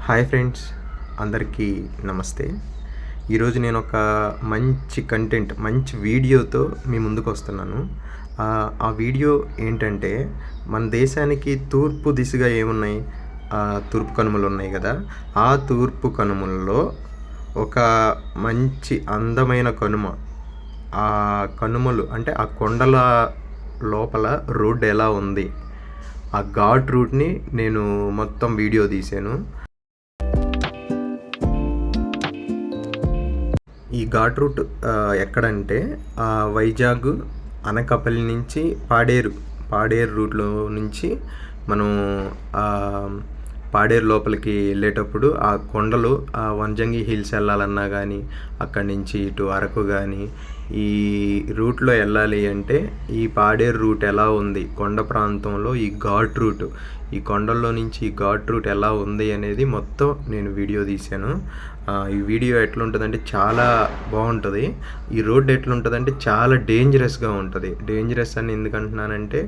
Hi friends, అందరికీ నమస్తే. ఈరోజు నేను ఒక మంచి వీడియోతో మీ ముందుకు వస్తున్నాను. ఆ వీడియో ఏంటంటే, మన దేశానికి తూర్పు దిశగా ఏమున్నాయి? తూర్పు కనుమలు ఉన్నాయి కదా. ఆ తూర్పు కనుమలలో ఒక మంచి అందమైన కనుమ. ఆ కనుమలు అంటే ఆ కొండల లోపల రోడ్డు ఎలా ఉంది, ఆ ఘాట్ రూట్ని నేను మొత్తం వీడియో తీశాను. ఈ ఘాట్ రూట్ ఎక్కడంటే వైజాగ్ అనకాపల్లి నుంచి పాడేరు రూట్లో నుంచి మనం పాడేరు లోపలికి వెళ్ళేటప్పుడు ఆ కొండలు, ఆ వంజంగి హిల్స్ వెళ్ళాలన్నా కానీ, అక్కడి నుంచి ఇటు అరకు కానీ ఈ రూట్లో వెళ్ళాలి అంటే ఈ పాడేరు రూట్ ఎలా ఉంది, కొండ ప్రాంతంలో ఈ ఘాట్ రూట్, ఈ కొండల్లో నుంచి ఈ ఘాట్ రూట్ ఎలా ఉంది అనేది మొత్తం నేను వీడియో తీశాను. ఈ వీడియో ఎట్లుంటుందంటే చాలా బాగుంటుంది. ఈ రోడ్ ఎట్లుంటుందంటే చాలా డేంజరస్గా ఉంటుంది. డేంజరస్ అని ఎందుకంటున్నానంటే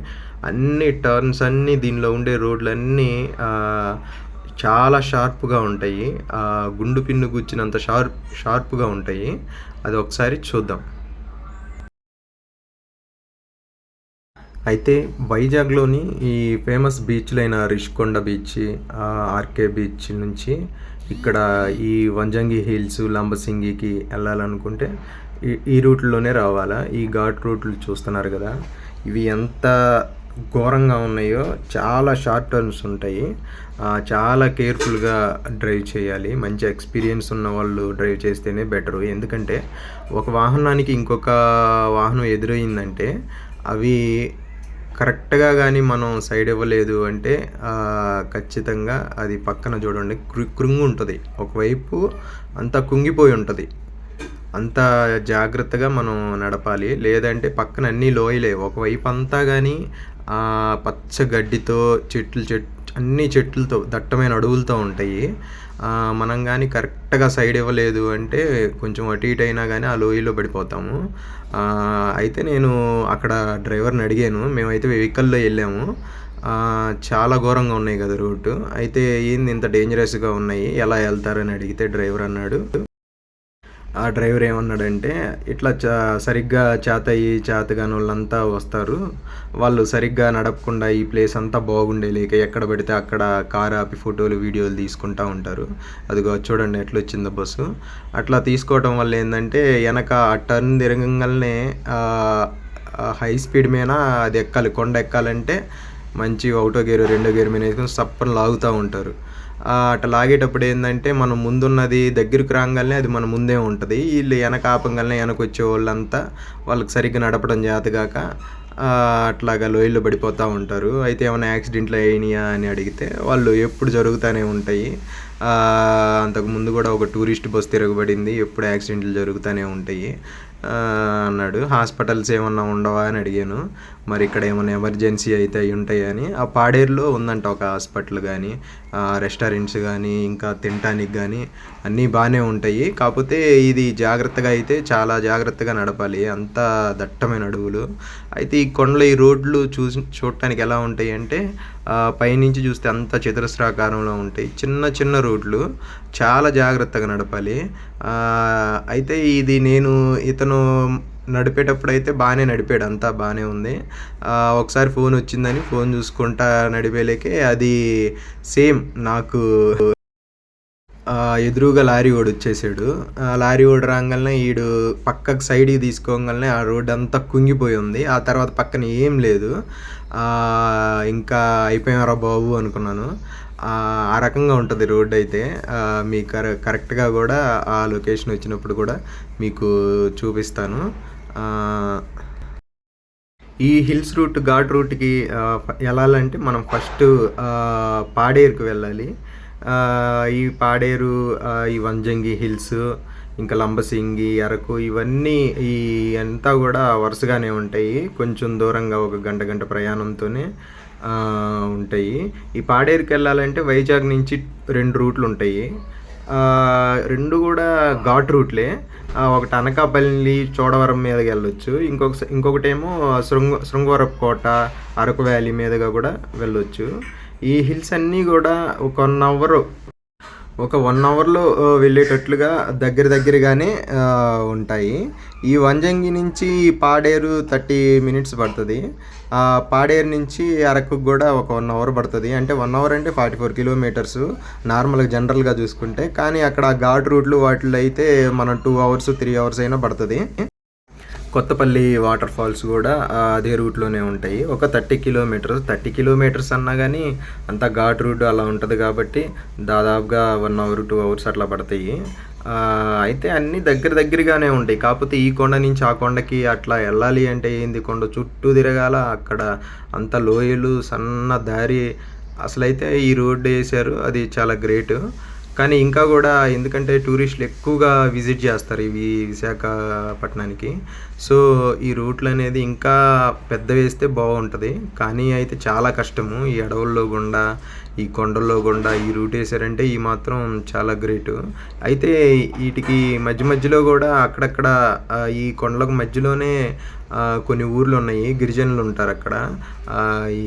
అన్ని టర్న్స్ అన్నీ దీనిలో ఉండే రోడ్లన్నీ చాలా షార్ప్గా ఉంటాయి. గుండు పిన్ను గుచ్చినంత షార్ప్గా ఉంటాయి. అది ఒకసారి చూద్దాం. అయితే వైజాగ్లోని ఈ ఫేమస్ బీచ్లైన రిషికొండ బీచ్, ఆర్కే బీచ్ నుంచి ఇక్కడ ఈ వంజంగి హిల్స్, లంబసింగికి వెళ్ళాలనుకుంటే ఈ రూట్లోనే రావాలా. ఈ ఘాట్ రూట్లు చూస్తున్నారు కదా, ఇవి ఎంత ఘోరంగా ఉన్నాయో. చాలా షార్ట్ టర్న్స్ ఉంటాయి. చాలా కేర్ఫుల్గా డ్రైవ్ చేయాలి. మంచి ఎక్స్పీరియన్స్ ఉన్న వాళ్ళు డ్రైవ్ చేస్తేనే బెటరు. ఎందుకంటే ఒక వాహనానికి ఇంకొక వాహనం ఎదురయ్యిందంటే అవి కరెక్ట్గా కానీ మనం సైడ్ ఇవ్వలేదు అంటే ఖచ్చితంగా అది పక్కన చూడండి కృంగు ఉంటుంది. ఒకవైపు అంతా కుంగిపోయి ఉంటుంది. అంత జాగ్రత్తగా మనం నడపాలి. లేదంటే పక్కన అన్నీ లోయలే, ఒకవైపు అంతా కానీ పచ్చ గడ్డితో అన్ని చెట్లతో, దట్టమైన అడవులతో ఉంటాయి. మనం కానీ కరెక్ట్గా సైడ్ ఇవ్వలేదు అంటే కొంచెం అటు ఇటు అయినా కానీ ఆ లోయలో పడిపోతాము. అయితే నేను అక్కడ డ్రైవర్ని అడిగాను. మేమైతే వెహికల్లో వెళ్ళాము. చాలా ఘోరంగా ఉన్నాయి కదా రూటు. అయితే ఏంది ఇంత డేంజరస్గా ఉన్నాయి, ఎలా వెళ్తారని అడిగితే డ్రైవర్ అన్నాడు, ఆ డ్రైవర్ ఏమన్నాడంటే, ఇట్లా సరిగ్గా చేతగాని వాళ్ళంతా వస్తారు, వాళ్ళు సరిగ్గా నడపకుండా ఈ ప్లేస్ అంతా బాగుండేలేక ఎక్కడ పడితే అక్కడ కారు ఆపి ఫోటోలు వీడియోలు తీసుకుంటూ ఉంటారు. అదిగో చూడండి ఎట్లా వచ్చిందో బస్సు. అట్లా తీసుకోవడం వల్ల ఏంటంటే వెనక ఆ టర్న్ తిరగంగానే హై స్పీడ్ మీద అది ఎక్కాలి. కొండ ఎక్కాలంటే మంచి ఒకటో గేరు రెండో గేరు మీద వేసుకొని సప్పని లాగుతూ ఉంటారు. అట్లా లాగేటప్పుడు ఏంటంటే మనం ముందున్నది దగ్గరికి రాగానే అది మన ముందే ఉంటుంది. వీళ్ళు వెనక ఆపంగానే వెనక వచ్చే వాళ్ళంతా వాళ్ళకి సరిగ్గా నడపడం చేతగాక అట్లాగా లోయల్లో పడిపోతూ ఉంటారు. అయితే ఏమైనా యాక్సిడెంట్లు అయినాయా అని అడిగితే వాళ్ళు ఎప్పుడు జరుగుతూనే ఉంటాయి. అంతకుముందు కూడా ఒక టూరిస్ట్ బస్ తిరగబడింది, ఎప్పుడు యాక్సిడెంట్లు జరుగుతూనే ఉంటాయి అన్నాడు. హాస్పిటల్స్ ఏమన్నా ఉండవా అని అడిగాను. మరి ఇక్కడ ఏమైనా ఎమర్జెన్సీ అయితే అవి ఉంటాయని. ఆ పాడేరులో ఉందంట ఒక హాస్పిటల్ కానీ, రెస్టారెంట్స్ కానీ, ఇంకా తినటానికి కానీ అన్నీ బాగానే ఉంటాయి. కాకపోతే ఇది జాగ్రత్తగా అయితే చాలా జాగ్రత్తగా నడపాలి. అంతా దట్టమైన అడవులు. అయితే ఈ కొండలు, ఈ రోడ్లు చూడటానికి ఎలా ఉంటాయి అంటే పైనుంచి చూస్తే అంత చతురస్రాకారంలో ఉంటాయి. చిన్న చిన్న రోడ్లు, చాలా జాగ్రత్తగా నడపాలి. అయితే ఇది ఇతను నడిపేటప్పుడు అయితే బాగానే నడిపాడు, అంతా బాగానే ఉంది. ఒకసారి ఫోన్ వచ్చిందని ఫోన్ చూసుకుంటా నడిపేలేకే అది సేమ్ నాకు ఎదురుగా లారీ ఓడి వచ్చేసాడు. లారీ ఓడి రాగానే ఈడు పక్కకు సైడ్కి తీసుకోగానే ఆ రోడ్ అంతా కుంగిపోయి ఉంది. ఆ తర్వాత పక్కన ఏం లేదు. ఇంకా అయిపోయారా బాబు అనుకున్నాను. ఆ రకంగా ఉంటుంది రోడ్ అయితే. మీకు కరెక్ట్గా కూడా ఆ లొకేషన్ వచ్చినప్పుడు కూడా మీకు చూపిస్తాను. ఈ హిల్స్ రూట్, ఘాట్ రూట్కి వెళ్ళాలంటే మనం ఫస్ట్ పాడేరుకు వెళ్ళాలి. ఈ పాడేరు, ఈ వంజంగి హిల్స్, ఇంకా లంబసింగి, అరకు ఇవన్నీ అంతా కూడా వరుసగానే ఉంటాయి. కొంచెం దూరంగా ఒక గంట ప్రయాణంతోనే ఉంటాయి. ఈ పాడేరుకి వెళ్ళాలంటే వైజాగ్ నుంచి 2 రూట్లు ఉంటాయి. 2 కూడా ఘాట్ రూట్లే. ఒకటి అనకాపల్లి, చోడవరం మీదకి వెళ్ళొచ్చు. ఇంకొకటేమో శృంగవరపు కోట, అరకు వ్యాలీ మీదుగా కూడా వెళ్ళొచ్చు. ఈ హిల్స్ అన్నీ కూడా ఒక 1 అవర్ ఒక 1 అవర్‌లో వెళ్ళేటట్లుగా దగ్గరగానే ఉంటాయి. ఈ వంజంగి నుంచి పాడేరు 30 మినిట్స్ పడతది. పాడేరు నుంచి అరకుకి గూడా ఒక 1 అవర్ పడతది. అంటే 1 అవర్ అంటే 44 కిలోమీటర్సు నార్మల్‌గా జనరల్‌గా చూసుకుంటే. కానీ అక్కడ ఘాట్ రూట్‌లు వాటిల్లో అయితే మనం 2 అవర్స్, 3 అవర్స్ అయినా పడతది. కొత్తపల్లి వాటర్ ఫాల్స్ కూడా అదే రూట్లోనే ఉంటాయి. ఒక 30 కిలోమీటర్స్ అన్నా కానీ అంత ఘాట్ రూట్ అలా ఉంటుంది కాబట్టి దాదాపుగా 1 అవర్ 2 అవర్స్ అట్లా పడతాయి. అయితే అన్నీ దగ్గరగానే ఉంటాయి. కాకపోతే ఈ కొండ నుంచి ఆ కొండకి అట్లా వెళ్ళాలి అంటే ఏంది, కొండ చుట్టూ తిరగాల. అక్కడ అంత లోయలు, సన్న దారి. అసలైతే ఈ రోడ్డు వేశారు, అది చాలా గ్రేట్. కానీ ఇంకా కూడా ఎందుకంటే టూరిస్టులు ఎక్కువగా విజిట్ చేస్తారు ఇవి విశాఖపట్నానికి. సో ఈ రూట్లు అనేది ఇంకా పెద్ద వేస్తే బాగుంటుంది. కానీ అయితే చాలా కష్టము. ఈ అడవుల్లో గుండా, ఈ కొండల్లో గుండా ఈ రూట్ వేసారంటే ఈ మాత్రం చాలా గ్రేటు. అయితే వీటికి మధ్యలో కూడా అక్కడక్కడ ఈ కొండలకు మధ్యలోనే కొన్ని ఊర్లు ఉన్నాయి, గిరిజనులు ఉంటారు అక్కడ. ఈ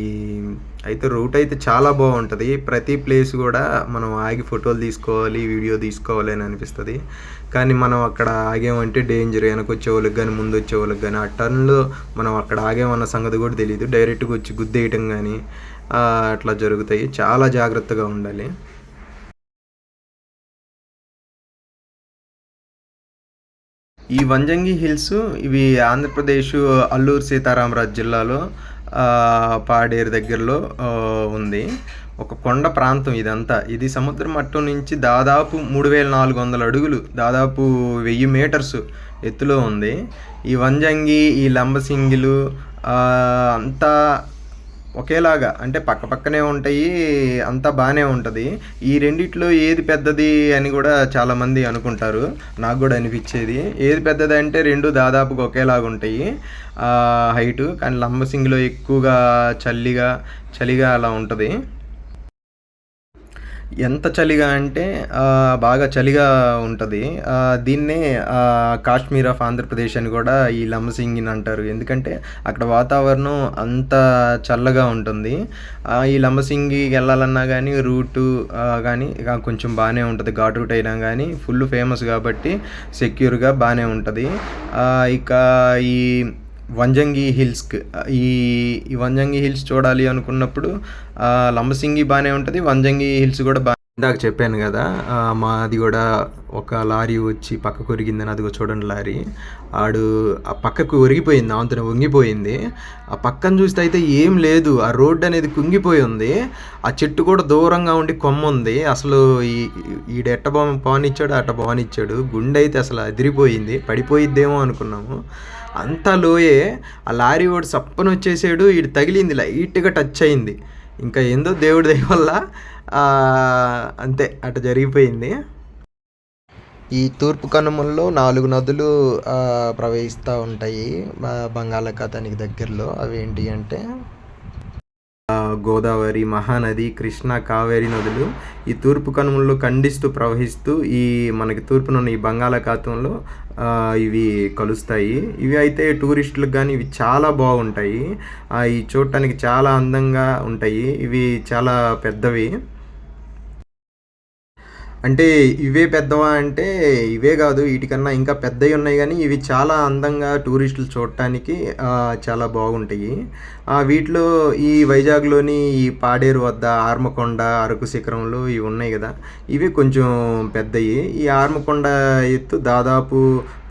అయితే రూట్ అయితే చాలా బాగుంటుంది. ప్రతి ప్లేస్ కూడా మనం ఆగి ఫోటోలు తీసుకోవాలి, వీడియో తీసుకోవాలి అని అనిపిస్తుంది. కానీ మనం అక్కడ ఆగామంటే డేంజర్. వెనకొచ్చే వాళ్ళకి కానీ ముందు వచ్చే వాళ్ళకి కానీ ఆ టర్న్లో మనం అక్కడ ఆగామన్న సంగతి కూడా తెలియదు. డైరెక్ట్గా వచ్చి గుద్దేయటం కానీ అట్లా జరుగుతాయి. చాలా జాగ్రత్తగా ఉండాలి. ఈ వంజంగి హిల్స్ ఇవి ఆంధ్రప్రదేశ్ అల్లూరు సీతారామరాజు జిల్లాలో పాడేరు దగ్గరలో ఉంది. ఒక కొండ ప్రాంతం ఇదంతా. ఇది సముద్ర మట్టం నుంచి దాదాపు 3400 అడుగులు, దాదాపు 1000 మీటర్స్ ఎత్తులో ఉంది. ఈ వంజంగి, ఈ లంబసింగిలు అంతా ఒకేలాగా, అంటే పక్కనే ఉంటాయి. అంతా బాగానే ఉంటుంది. ఈ రెండిట్లో ఏది పెద్దది అని కూడా చాలామంది అనుకుంటారు. నాకు కూడా అనిపించేది ఏది పెద్దది అంటే రెండు దాదాపుగా ఒకేలాగా ఉంటాయి హైటు. కానీ లంబసింగిలో ఎక్కువగా చలిగా అలా ఉంటుంది. ఎంత చలిగా అంటే బాగా చలిగా ఉంటుంది. దీన్నే కాశ్మీర్ ఆఫ్ ఆంధ్రప్రదేశ్ అని కూడా ఈ లంబసింగిని అంటారు. ఎందుకంటే అక్కడ వాతావరణం అంత చల్లగా ఉంటుంది. ఈ లంబసింగికి వెళ్ళాలన్నా కానీ రూటు కానీ కొంచెం బాగానే ఉంటుంది. ఘాట్ రూట్ అయినా కానీ ఫుల్ ఫేమస్ కాబట్టి సెక్యూర్గా బాగానే ఉంటుంది. ఇక ఈ వంజంగి హిల్స్కి ఈ వంజంగి హిల్స్ చూడాలి అనుకున్నప్పుడు లంబసింగి బాగానే ఉంటుంది, వంజంగి హిల్స్ కూడా ఇందాక చెప్పాను కదా, మాది కూడా ఒక లారీ వచ్చి పక్కకు ఒరిగిందని. అదిగో చూడండి లారీ, ఆడు ఆ పక్కకు ఒరిగిపోయింది, ఆంతన వంగిపోయింది. ఆ పక్కన చూస్తే అయితే ఏం లేదు, ఆ రోడ్డు అనేది కుంగిపోయి ఉంది. ఆ చెట్టు కూడా దూరంగా ఉండి కొమ్మ ఉంది. అసలు ఈడెట్ట పానిచ్చాడు అట్ట పానిచ్చాడు. గుండె అయితే అసలు అదిరిపోయింది, పడిపోయిద్దేమో అనుకున్నాము. అంతా లోయే. ఆ లారీ వాడు సప్పని వచ్చేసాడు, ఈడు తగిలింది, లైట్గా టచ్ అయింది. ఇంకా ఏందో దేవుడి దయ వల్ల అంతే అట్లా జరిగిపోయింది. ఈ తూర్పు కనుమల్లో 4 నదులు ప్రవహిస్తూ ఉంటాయి బంగాళాఖాతానికి దగ్గరలో. అవి ఏంటి అంటే గోదావరి, మహానది, కృష్ణ, కావేరి నదులు ఈ తూర్పు కనుమల్లో ఖండిస్తూ ప్రవహిస్తూ ఈ మనకి తూర్పునున్న ఈ బంగాళాఖాతంలో ఇవి కలుస్తాయి. ఇవి అయితే టూరిస్టులకు కానీ ఇవి చాలా బాగుంటాయి. ఈ చూడటానికి చాలా అందంగా ఉంటాయి. ఇవి చాలా పెద్దవి. అంటే ఇవే పెద్దవా అంటే ఇవే కాదు, వీటికన్నా ఇంకా పెద్దవి ఉన్నాయి. కానీ ఇవి చాలా అందంగా టూరిస్టులు చూడటానికి చాలా బాగుంటాయి. వీటిలో ఈ వైజాగ్లోని ఈ పాడేరు వద్ద ఆర్మకొండ, అరకు శిఖరంలో ఇవి ఉన్నాయి కదా, ఇవి కొంచెం పెద్దవి. ఈ ఆర్మకొండ ఎత్తు దాదాపు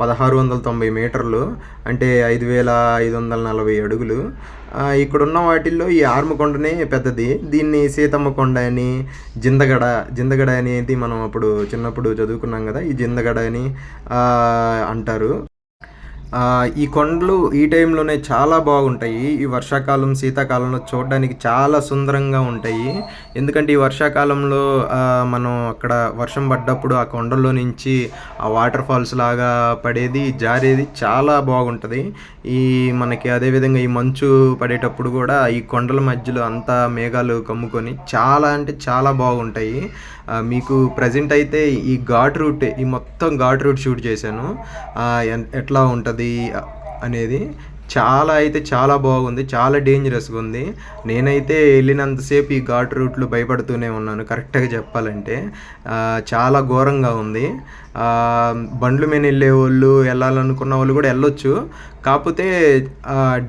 1690 మీటర్లు, అంటే 5540 అడుగులు. ఇక్కడున్న వాటిల్లో ఈ ఆర్మకొండనే పెద్దది. దీన్ని సీతమ్మ కొండ అని, జిందగడ అనేది మనం అప్పుడు చిన్నప్పుడు చదువుకున్నాం కదా, ఈ జిందగడ అని అంటారు. ఈ కొండలు ఈ టైంలోనే చాలా బాగుంటాయి. ఈ వర్షాకాలం, శీతాకాలంలో చూడడానికి చాలా సుందరంగా ఉంటాయి. ఎందుకంటే ఈ వర్షాకాలంలో మనం అక్కడ వర్షం పడ్డప్పుడు ఆ కొండల్లో నుంచి ఆ వాటర్ ఫాల్స్ లాగా పడేది, జారేది చాలా బాగుంటుంది. మనకి అదేవిధంగా ఈ మంచు పడేటప్పుడు కూడా ఈ కొండల మధ్యలో అంతా మేఘాలు కమ్ముకొని చాలా అంటే చాలా బాగుంటాయి. మీకు ప్రజెంట్ అయితే ఈ మొత్తం ఘాట్ రూట్ షూట్ చేశాను, ఎట్లా ఉంటుంది అనేది. చాలా అయితే చాలా బాగుంది. చాలా డేంజరస్‌గా ఉంది. నేనైతే ఎళ్ళినంతసేపు ఈ ఘాట్ రూట్‌లో భయపడుతూనే ఉన్నాను కరెక్ట్‌గా చెప్పాలంటే. చాలా ఘోరంగా ఉంది. బండ్ల మీద ఎళ్ళేవోళ్ళు, ఎళ్ళాలనుకున్న వాళ్ళు గూడా ఎళ్ళొచ్చు. కాపోతే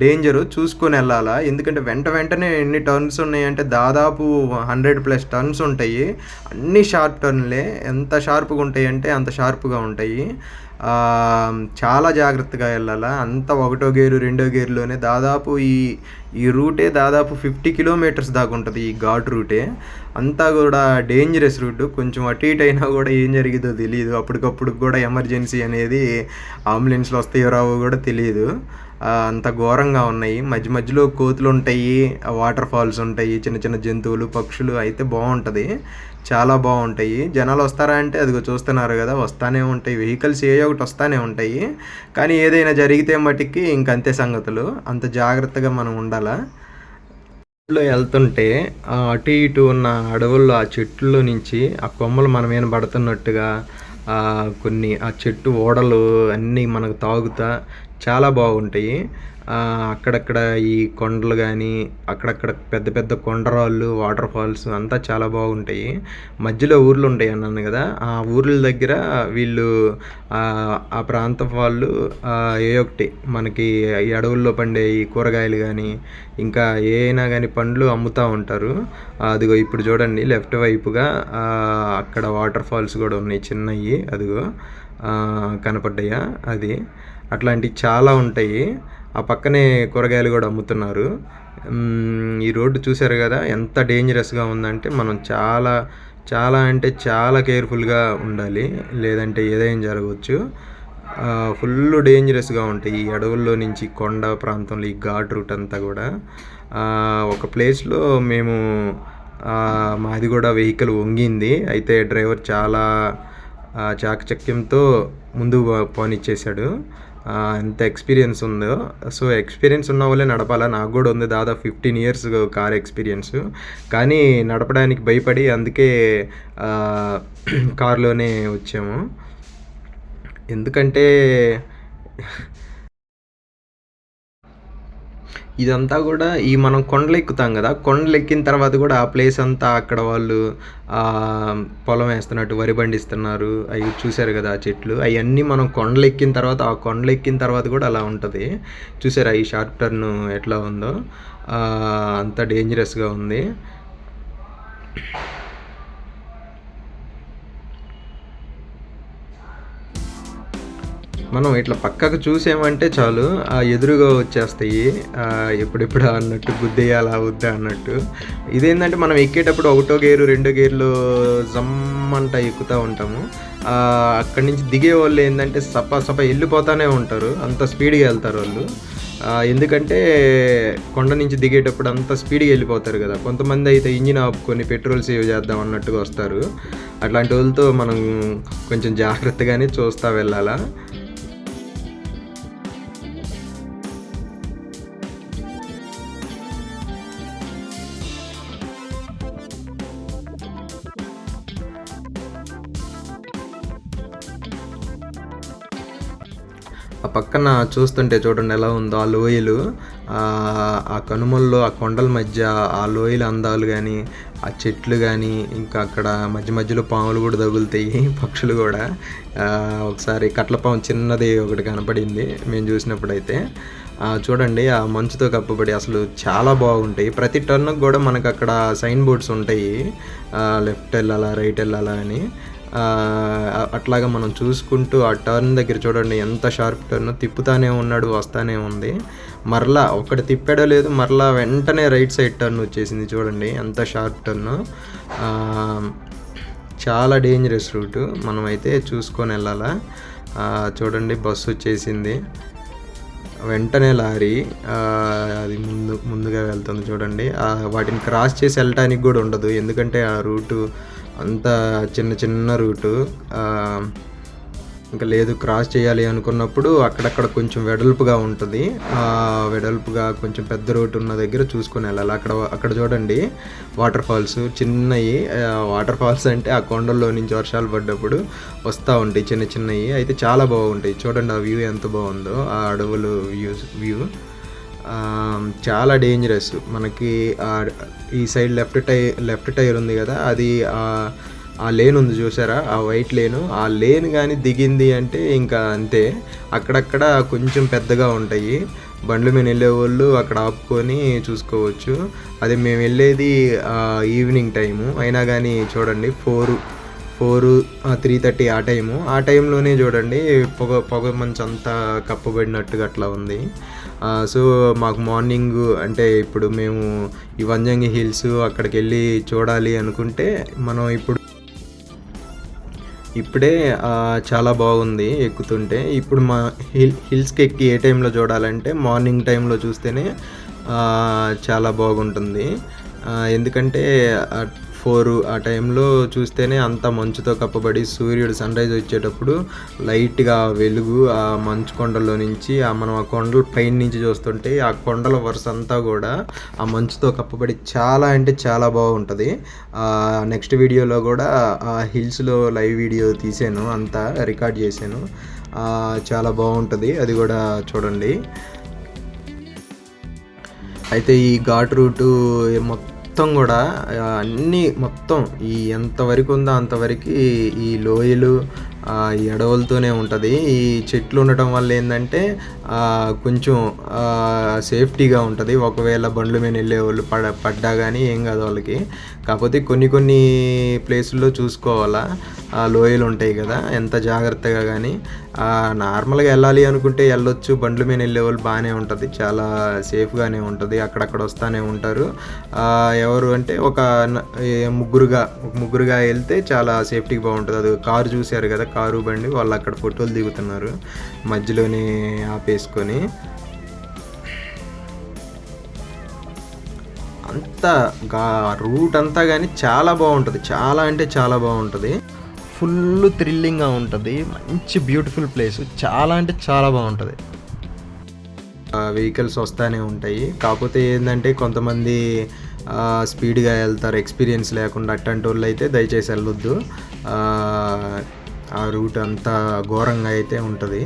డేంజరు చూసుకొనెళ్ళాలా. ఎందుకంటే వెంటనే ఎన్ని టర్న్స్ ఉన్నాయంటే దాదాపు 100+ టర్న్స్ ఉంటాయి. అన్నీ షార్ప్ టర్న్‌లే. ఎంత షార్ప్‌గా ఉంటాయంటే అంత షార్ప్‌గా ఉంటాయి. చాలా జాగ్రత్తగా ఎళ్ళాలా. అంతా ఒకటో గేరు, రెండో గేర్‌లోనే దాదాపు ఈ రూటే దాదాపు 50 కిలోమీటర్స్ దాకా ఉంటది. ఈ ఘాట్ రూటే. అంతా గూడా డేంజరస్ రూటు. కొంచెం అటు ఇటు అయినా గూడా ఏం జరిగిద్దో తెలీదు. అప్పటికప్పుడు గూడా ఎమర్జెన్సీ అనేది అంబులెన్స్‌లు వస్తాయో రావో గూడా తెలీదు. అంత ఘోరంగా ఉన్నాయి. మధ్యలో కోతులుంటాయి, వాటర్ ఫాల్స్ ఉంటాయి, చిన్న చిన్న జంతువులు, పక్షులు అయితే బావుంటది. చాలా బావుంటాయి. జనాలొస్తారా అంటే అదిగో చూస్తున్నారు గదా! వస్తానే ఉంటాయి. వెహికల్స్ ఏయో ఒకటి వస్తానే ఉంటాయి. కానీ ఏదైనా జరిగితే మటికి ఇంకంతే సంగతులు. అంత జాగ్రత్తగా మనం ఉండాలా. లో ఎళ్తుంటే అటు ఇటు ఉన్న అడవుల్లో ఆ చెట్లలో నుంచి ఆ కొమ్మలు మన మీద పడుతున్నట్టుగా కొన్ని ఆ చెట్టు ఓడలు అన్నీ మనకు తాగుతా చాలా బాగుంటాయి. అక్కడక్కడ ఈ కొండలు గానీ, అక్కడక్కడ పెద్ద పెద్ద కొండరాళ్ళు, వాటర్ ఫాల్స్ అంతా చాలా బాగుంటాయి. మధ్యలో ఊర్లుంటాయి అన్నాను గదా! ఆ ఊర్ల దగ్గర వీళ్ళు ఆ ప్రాంతం వాళ్ళు ఏయో ఒకటి మనకి ఈ అడవుల్లో పండే ఈ కూరగాయలు గానీ, ఇంకా ఏయైనా గానీ పండ్లు అమ్ముతా ఉంటారు. అదిగో ఇప్పుడు చూడండి లెఫ్ట్ వైపుగా అక్కడ వాటర్ ఫాల్స్ గూడా ఉన్నాయి చిన్నయి. అదిగో కనపడ్డాయా? అది. అట్లాంటివి చాలా ఉంటాయి. ఆ పక్కనే కూరగాయలు గూడా అమ్ముతున్నారు. ఈ రోడ్డు చూసారు గదా! ఎంత డేంజరస్‌గా ఉందంటే మనం చాలా, చాలా అంటే చాలా కేర్‌ఫుల్‌గా ఉండాలి. లేదంటే ఏదైనా జరగొచ్చు. ఫుల్లు డేంజరస్‌గా ఉంటాయి. ఈ అడవుల్లో నుంచి కొండ ప్రాంతంలో ఈ ఘాట్ రూట్ అంతా గూడా. ఒక ప్లేస్‌లో మేము మాది గూడా వెహికల్ వంగింది. అయితే డ్రైవర్ చాలా చాకచక్యంతో ముందుకు పోనిచ్చేశాడు. ఎంత ఎక్స్‌పీరియన్స్ ఉందో. సో, ఎక్స్‌పీరియన్స్ ఉన్న వాళ్ళే నడపాలా. నాకు గూడా ఉంది దాదాపు 15 ఇయర్స్ కార్ ఎక్స్‌పీరియన్సు. కానీ నడపడానికి భయపడి అందుకే కార్‌లోనే వచ్చాము. ఎందుకంటే ఇదంతా గూడా మనం కొండలెక్కుతాం గదా! కొండలెక్కిన తర్వాత గూడా ఆ ప్లేస్ అంతా అక్కడ వాళ్ళు పొలం ఏస్తున్నట్టు వరి పండిస్తున్నారు. అయి చూసారు గదా! ఆ చెట్లు. అయన్నీ మనం కొండలెక్కిన తర్వాత ఆ కొండలెక్కిన తర్వాత గూడా అలా ఉంటది. చూసారా ఈ షార్ప్ టర్న్ ఎట్లా ఉందో? అంత డేంజరస్‌గా ఉంది. మనం ఇట్లా పక్కకు చూసామంటే చాలు ఎదురుగా వచ్చేస్తాయి. ఎప్పుడెప్పుడా అన్నట్టు గుద్దేయాలా వద్దా అన్నట్టు. ఇదేందంటే మనం ఎక్కేటప్పుడు ఒకటో గేరు, రెండో గేర్‌లో జమ్మంట ఎక్కుతా ఉంటాము. అక్కడి నుంచి దిగేవాళ్ళు ఏందంటే సపా ఎళ్ళిపోతానే ఉంటారు. అంత స్పీడ్‌గా ఎళ్తారు వాళ్ళు. ఎందుకంటే కొండ నుంచి దిగేటప్పుడు అంత స్పీడ్‌గా ఎళ్ళిపోతారు గదా! కొంతమంది అయితే ఇంజిన్ ఆపుకొని పెట్రోల్ సేవ్ చేద్దాం అన్నట్టుగా వస్తారు. అట్లాంటి వాళ్ళతో మనం కొంచెం జాగ్రత్తగానే చూస్తా వెళ్ళాలా. ఆ పక్కన చూస్తుంటే చూడండి ఎలా ఉందో ఆ లోయలు. ఆ కనుమల్లో ఆ కొండల మధ్య ఆ లోయల అందాలు గానీ, ఆ చెట్లు గానీ, ఇంకా అక్కడ మధ్యలో పాములు గూడా తగులుతాయి. పక్షులు గూడా. ఒకసారి కట్లపాము చిన్నది ఒకటి కనపడింది మేము చూసినప్పుడైతే. చూడండి ఆ మంచుతో కప్పబడి అసలు చాలా బాగుంటాయి. ప్రతి టర్న్‌కి గూడా మనకక్కడ సైన్ బోర్డ్స్ ఉంటాయి. లెఫ్ట్ ఎళ్ళాలా, రైట్ ఎళ్ళాలా అని. అట్లాగా మనం చూసుకుంటూ ఆ టర్న్ దగ్గర చూడండి ఎంత షార్ప్ టర్న్ తిప్పుతానే ఉన్నాడు వస్తానే ఉంది. మరలా ఒకటి తిప్పాడో లేదు మరలా వెంటనే రైట్ సైడ్ టర్న్ వచ్చేసింది చూడండి ఎంత షార్ప్ టర్న్. చాలా డేంజరస్ రూటు మనమైతే చూసుకొని వెళ్ళాలా. చూడండి బస్సు వచ్చేసింది వెంటనే లారీ అది ముందుగా వెళ్తుంది చూడండి. వాటిని క్రాస్ చేసి వెళ్ళటానికి కూడా ఉండదు ఎందుకంటే ఆ రూటు అంతా చిన్న రూటు. ఇంకా లేదు క్రాస్ చేయాలి అనుకున్నప్పుడు అక్కడక్కడ కొంచెం వెడల్పుగా ఉంటుంది. వెడల్పుగా కొంచెం పెద్ద రూట్ ఉన్న దగ్గర చూసుకొని వెళ్ళాలి. అక్కడ చూడండి వాటర్ ఫాల్స్ చిన్నవి. వాటర్ ఫాల్స్ అంటే ఆ కొండల్లో నుంచి వర్షాలు పడ్డప్పుడు వస్తూ ఉంటాయి చిన్నవి. అయితే చాలా బాగుంటాయి చూడండి ఆ వ్యూ ఎంత బాగుందో ఆ అడవులు వ్యూ. చాలా డేంజరస్. మనకి ఈ సైడ్ లెఫ్ట్ టైర్ ఉంది కదా, అది ఆ లేన్ ఉంది చూసారా, ఆ వైట్ లేను, ఆ లేన్ కానీ దిగింది అంటే ఇంకా అంతే. అక్కడక్కడ కొంచెం పెద్దగా ఉంటాయి, బండ్ల మీద వెళ్ళే వాళ్ళు అక్కడ ఆపుకొని చూసుకోవచ్చు. అది మేము వెళ్ళేది ఈవినింగ్ టైము, అయినా కానీ చూడండి 3:30 ఆ టైంలోనే చూడండి పొగ మంచు అంతా కప్పబడినట్టుగా అట్లా ఉంది. సో మాకు మార్నింగ్ అంటే ఇప్పుడు మేము ఈ వంజంగి హిల్స్ అక్కడికి వెళ్ళి చూడాలి అనుకుంటే మనం ఇప్పుడే చాలా బాగుంది ఎక్కుతుంటే. ఇప్పుడు మా హిల్స్కి ఎక్కి ఏ టైంలో చూడాలంటే మార్నింగ్ టైంలో చూస్తేనే చాలా బాగుంటుంది. ఎందుకంటే 4 ఆ టైంలో చూస్తేనే అంత మంచుతో కప్పబడి సూర్యుడు సన్రైజ్ వచ్చేటప్పుడు లైట్గా వెలుగు ఆ మంచు కొండల్లో నుంచి మనం ఆ కొండల పైన నుంచి చూస్తుంటే ఆ కొండల వరుస అంతా కూడా ఆ మంచుతో కప్పబడి చాలా అంటే చాలా బాగుంటుంది. నెక్స్ట్ వీడియోలో కూడా ఆ హిల్స్లో లైవ్ వీడియో తీసాను, అంతా రికార్డ్ చేశాను. చాలా బాగుంటుంది, అది కూడా చూడండి. అయితే ఈ ఘాట్ రూటు మొత్తం కూడా అన్నీ మొత్తం ఈ ఎంతవరకు ఉందో అంతవరకు ఈ లోయలు ఈ అడవులతోనే ఉంటుంది. ఈ చెట్లు ఉండటం వల్ల ఏంటంటే కొంచెం సేఫ్టీగా ఉంటుంది. ఒకవేళ బండ్ల మీద వెళ్ళే వాళ్ళు పడ్డా కానీ ఏం కాదు వాళ్ళకి. కాకపోతే కొన్ని ప్లేసుల్లో చూసుకోవాలా, ఆ లోయలు ఉంటాయి కదా, ఎంత జాగ్రత్తగా. కానీ నార్మల్గా వెళ్ళాలి అనుకుంటే వెళ్ళొచ్చు, బండ్ల మీద వెళ్ళే వాళ్ళు బాగానే ఉంటుంది, చాలా సేఫ్గానే ఉంటుంది. అక్కడక్కడ వస్తూనే ఉంటారు. ఎవరు అంటే ఒక ముగ్గురుగా వెళ్తే చాలా సేఫ్టీగా బాగుంటుంది. అది కారు చూశారు కదా, కారు బండి, వాళ్ళు అక్కడ ఫోటోలు దిగుతున్నారు మధ్యలోనే ఆపేసుకొని. అంతా రూట్ అంతా కానీ చాలా బాగుంటుంది, చాలా అంటే చాలా బాగుంటుంది. ఫుల్ థ్రిల్లింగ్గా ఉంటుంది, మంచి బ్యూటిఫుల్ ప్లేస్, చాలా అంటే చాలా బాగుంటుంది. వెహికల్స్ వస్తూనే ఉంటాయి. కాకపోతే ఏంటంటే కొంతమంది స్పీడ్గా వెళ్తారు, ఎక్స్పీరియన్స్ లేకుండా. అట్లాంటి వాళ్ళు అయితే దయచేసి వెళ్ళొద్దు. ఆ రూట్ అంతా ఘోరంగా అయితే ఉంటుంది.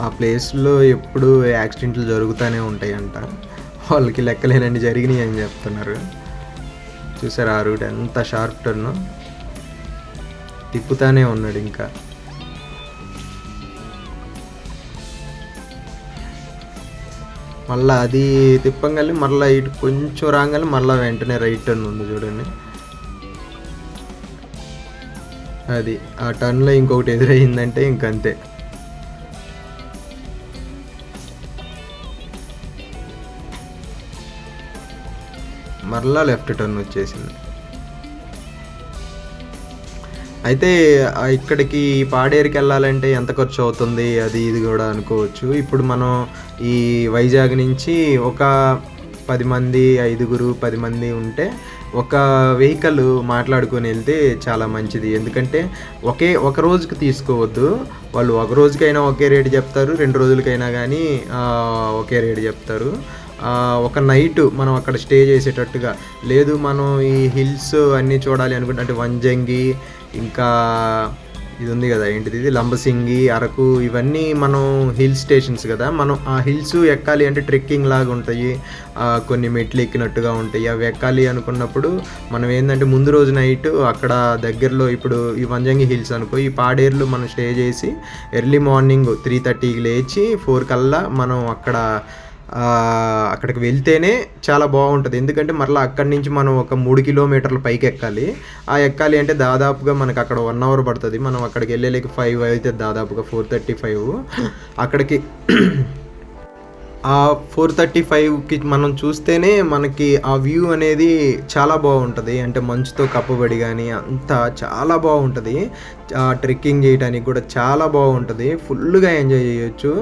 ఆ ప్లేస్లో ఎప్పుడు యాక్సిడెంట్లు జరుగుతూనే ఉంటాయంట, వాళ్ళకి లెక్కలేనండి జరిగినాయి అని చెప్తున్నారు. చూసారు ఆ రూట్ ఎంత షార్ప్ టర్న్, తిప్పుతానే ఉన్నాడు. ఇంకా మళ్ళీ అది తిప్పంగానే మళ్ళీ ఇటు కొంచెం రాగానే మళ్ళీ వెంటనే రైట్ టర్న్ ఉంది చూడండి. అది ఆ టర్న్లో ఇంకొకటి ఎదురయ్యిందంటే ఇంకంతే. మరలా లెఫ్ట్ టర్న్ వచ్చేసింది. అయితే ఇక్కడికి పాడేరుకి వెళ్ళాలంటే ఎంత ఖర్చు అవుతుంది అది ఇది కూడా అనుకోవచ్చు. ఇప్పుడు మనం ఈ వైజాగ్ నుంచి ఒక 10 మంది 10 మంది ఉంటే ఒక వెహికల్ మాట్లాడుకొని వెళ్తే చాలా మంచిది. ఎందుకంటే ఒక రోజుకి తీసుకోవద్దు, వాళ్ళు ఒక రోజుకైనా ఒకే రేటు చెప్తారు, 2 రోజులకైనా కానీ ఒకే రేటు చెప్తారు. ఒక నైట్ మనం అక్కడ స్టే చేసేటట్టుగా లేదు. మనం ఈ హిల్స్ అన్నీ చూడాలి అనుకుంటే, అంటే వంజంగి, ఇంకా ఇది ఉంది కదా, ఏంటిది ఇది, లంబసింగి, అరకు, ఇవన్నీ మనం హిల్ స్టేషన్స్ కదా. మనం ఆ హిల్స్ ఎక్కాలి అంటే ట్రెక్కింగ్ లాగా ఉంటాయి, కొన్ని మెట్లు ఎక్కినట్టుగా ఉంటాయి. అవి ఎక్కాలి అనుకున్నప్పుడు మనం ఏంటంటే ముందు రోజు నైట్ అక్కడ దగ్గరలో, ఇప్పుడు ఈ వంజంగి హిల్స్ అనుకో, ఈ పాడేరులో మనం స్టే చేసి ఎర్లీ మార్నింగ్ 3:30కి లేచి 4 కల్లా మనం అక్కడికి వెళ్తేనే చాలా బాగుంటుంది. ఎందుకంటే మరలా అక్కడి నుంచి మనం ఒక 3 కిలోమీటర్ల పైకి ఎక్కాలి అంటే దాదాపుగా మనకు అక్కడ 1 అవర్ పడుతుంది. మనం అక్కడికి వెళ్ళేకి 5 అయితే దాదాపుగా 4:35 అక్కడికి. ఆ 4:35కి మనం చూస్తేనే మనకి ఆ వ్యూ అనేది చాలా బాగుంటుంది. అంటే మంచుతో కప్పబడి కానీ అంతా చాలా బాగుంటుంది. ట్రెక్కింగ్ చేయడానికి కూడా చాలా బాగుంటుంది, ఫుల్గా ఎంజాయ్ చేయొచ్చు,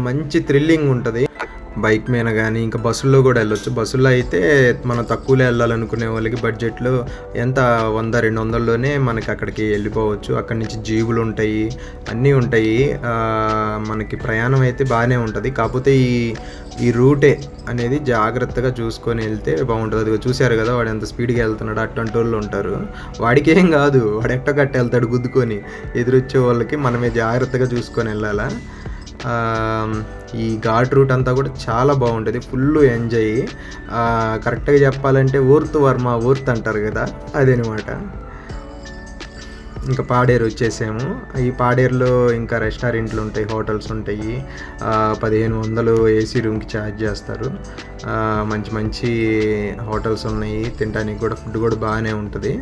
మంచి థ్రిల్లింగ్ ఉంటుంది. బైక్ మీద కానీ ఇంకా బస్సుల్లో కూడా వెళ్ళొచ్చు. బస్సుల్లో అయితే మనం తక్కువలో వెళ్ళాలనుకునే వాళ్ళకి బడ్జెట్లో ఎంత 100-200లోనే మనకి అక్కడికి వెళ్ళిపోవచ్చు. అక్కడి నుంచి జీబులు ఉంటాయి, అన్నీ ఉంటాయి. మనకి ప్రయాణం అయితే బాగానే ఉంటుంది. కాకపోతే ఈ ఈ రూటే అనేది జాగ్రత్తగా చూసుకొని వెళ్తే బాగుంటుంది. అదిగో చూశారు కదా వాడు ఎంత స్పీడ్గా వెళ్తున్నాడు, అట్లాంటి వాళ్ళు ఉంటారు. వాడికి ఏం కాదు, వాడు ఎట్టగట్ట వెళ్తాడు గుద్దుకొని. ఎదురొచ్చే వాళ్ళకి మనమే జాగ్రత్తగా చూసుకొని వెళ్ళాలా. ఈ ఘాట్ రూట్ అంతా కూడా చాలా బాగుంటుంది, ఫుల్ ఎంజాయ్. కరెక్ట్గా చెప్పాలంటే ఊర్త్ అంటారు కదా, అదనమాట. ఇంకా పాడేరు వచ్చేసాము. ఈ పాడేరులో ఇంకా రెస్టారెంట్లు ఉంటాయి, హోటల్స్ ఉంటాయి. 1500 ఏసీ రూమ్కి ఛార్జ్ చేస్తారు. మంచి మంచి హోటల్స్ ఉన్నాయి, తినడానికి కూడా ఫుడ్ కూడా బాగానే ఉంటుంది.